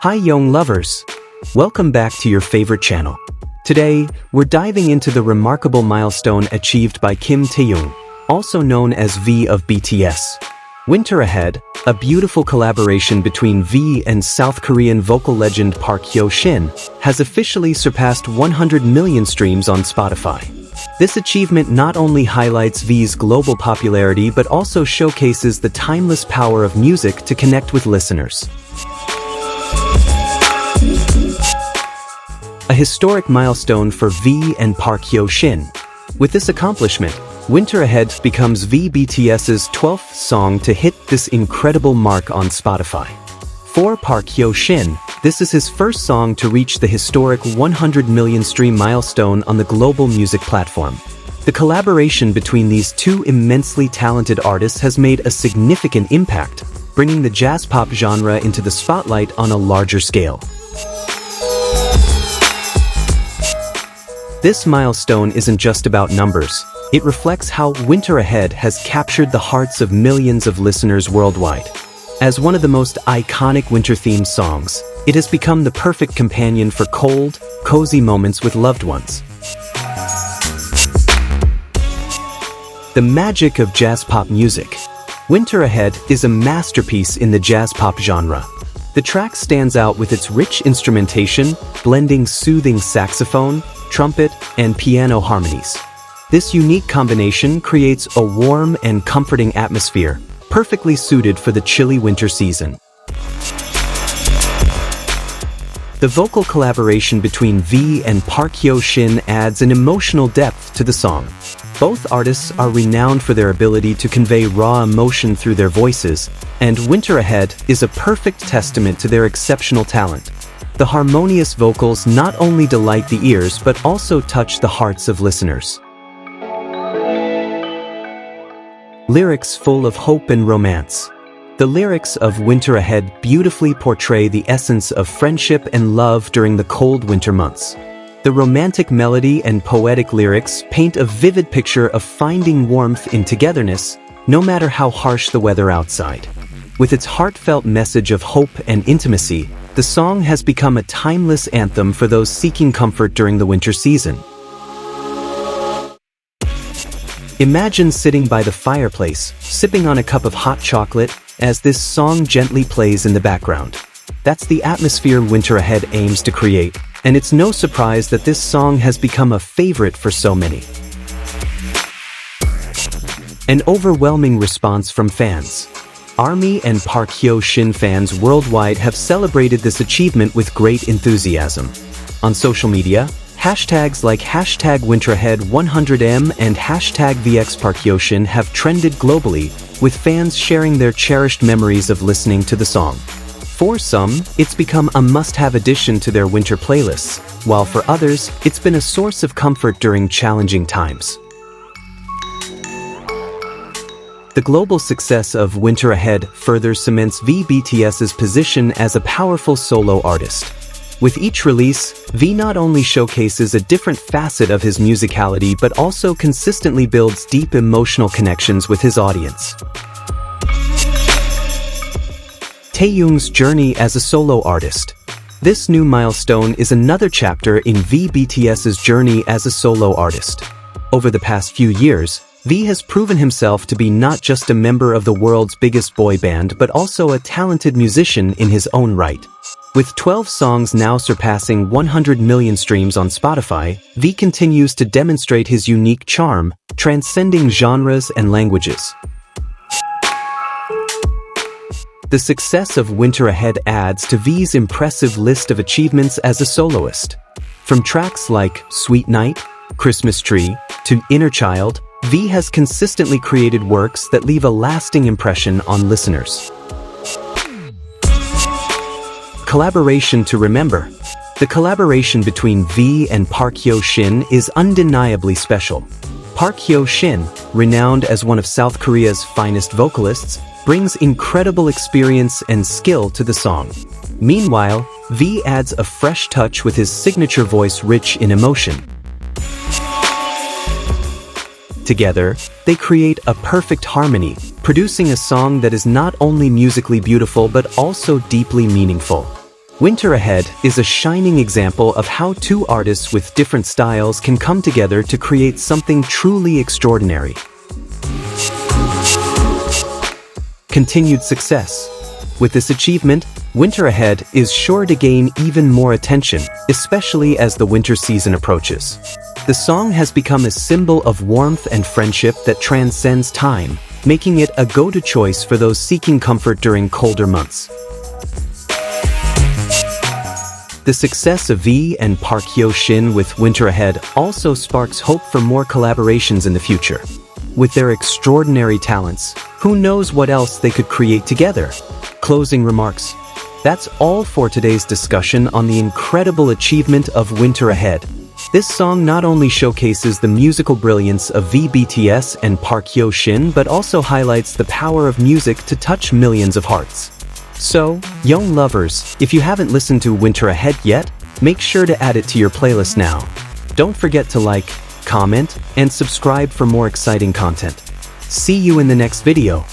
Hi young lovers! Welcome back to your favorite channel. Today, we're diving into the remarkable milestone achieved by Kim Taehyung, also known as V of BTS. Winter Ahead, a beautiful collaboration between V and South Korean vocal legend Park Hyo Shin, has officially surpassed 100 million streams on Spotify. This achievement not only highlights V's global popularity but also showcases the timeless power of music to connect with listeners. A historic milestone for V and Park Hyo Shin. With this accomplishment, Winter Ahead becomes VBTS's 12th song to hit this incredible mark on Spotify. For Park Hyo Shin, this is his first song to reach the historic 100 million stream milestone on the global music platform. The collaboration between these two immensely talented artists has made a significant impact, bringing the jazz pop genre into the spotlight on a larger scale. This milestone isn't just about numbers. It reflects how Winter Ahead has captured the hearts of millions of listeners worldwide. As one of the most iconic winter-themed songs, it has become the perfect companion for cold, cozy moments with loved ones. The magic of jazz pop music. Winter Ahead is a masterpiece in the jazz pop genre. The track stands out with its rich instrumentation, blending soothing saxophone, trumpet, and piano harmonies. This unique combination creates a warm and comforting atmosphere, perfectly suited for the chilly winter season. The vocal collaboration between V and Park Hyo Shin adds an emotional depth to the song. Both artists are renowned for their ability to convey raw emotion through their voices, and Winter Ahead is a perfect testament to their exceptional talent. The harmonious vocals not only delight the ears but also touch the hearts of listeners. Lyrics full of hope and romance. The lyrics of Winter Ahead beautifully portray the essence of friendship and love during the cold winter months. The romantic melody and poetic lyrics paint a vivid picture of finding warmth in togetherness, no matter how harsh the weather outside. With its heartfelt message of hope and intimacy, the song has become a timeless anthem for those seeking comfort during the winter season. Imagine sitting by the fireplace, sipping on a cup of hot chocolate, as this song gently plays in the background. That's the atmosphere Winter Ahead aims to create, and it's no surprise that this song has become a favorite for so many. An overwhelming response from fans. ARMY and Park Hyo Shin fans worldwide have celebrated this achievement with great enthusiasm. On social media, hashtags like #WinterAhead100M and #VXParkHyoShin have trended globally, with fans sharing their cherished memories of listening to the song. For some, it's become a must-have addition to their winter playlists, while for others, it's been a source of comfort during challenging times. The global success of Winter Ahead further cements VBTS's position as a powerful solo artist. With each release, V not only showcases a different facet of his musicality but also consistently builds deep emotional connections with his audience. Taehyung's journey as a solo artist. This new milestone is another chapter in VBTS's journey as a solo artist. Over the past few years, V has proven himself to be not just a member of the world's biggest boy band but also a talented musician in his own right. With 12 songs now surpassing 100 million streams on Spotify, V continues to demonstrate his unique charm, transcending genres and languages. The success of Winter Ahead adds to V's impressive list of achievements as a soloist. From tracks like Sweet Night, Christmas Tree, to Inner Child, V has consistently created works that leave a lasting impression on listeners. Collaboration to remember. The collaboration between V and Park Hyo Shin is undeniably special. Park Hyo Shin, renowned as one of South Korea's finest vocalists, brings incredible experience and skill to the song. Meanwhile, V adds a fresh touch with his signature voice rich in emotion. Together, they create a perfect harmony, producing a song that is not only musically beautiful but also deeply meaningful. Winter Ahead is a shining example of how two artists with different styles can come together to create something truly extraordinary. Continued success. With this achievement, Winter Ahead is sure to gain even more attention, especially as the winter season approaches. The song has become a symbol of warmth and friendship that transcends time, making it a go-to choice for those seeking comfort during colder months. The success of V and Park Hyo Shin with Winter Ahead also sparks hope for more collaborations in the future. With their extraordinary talents, who knows what else they could create together? Closing remarks. That's all for today's discussion on the incredible achievement of Winter Ahead. This song not only showcases the musical brilliance of VBTS and Park Hyo Shin, but also highlights the power of music to touch millions of hearts. So, young lovers, if you haven't listened to Winter Ahead yet, make sure to add it to your playlist now. Don't forget to like, comment, and subscribe for more exciting content. See you in the next video.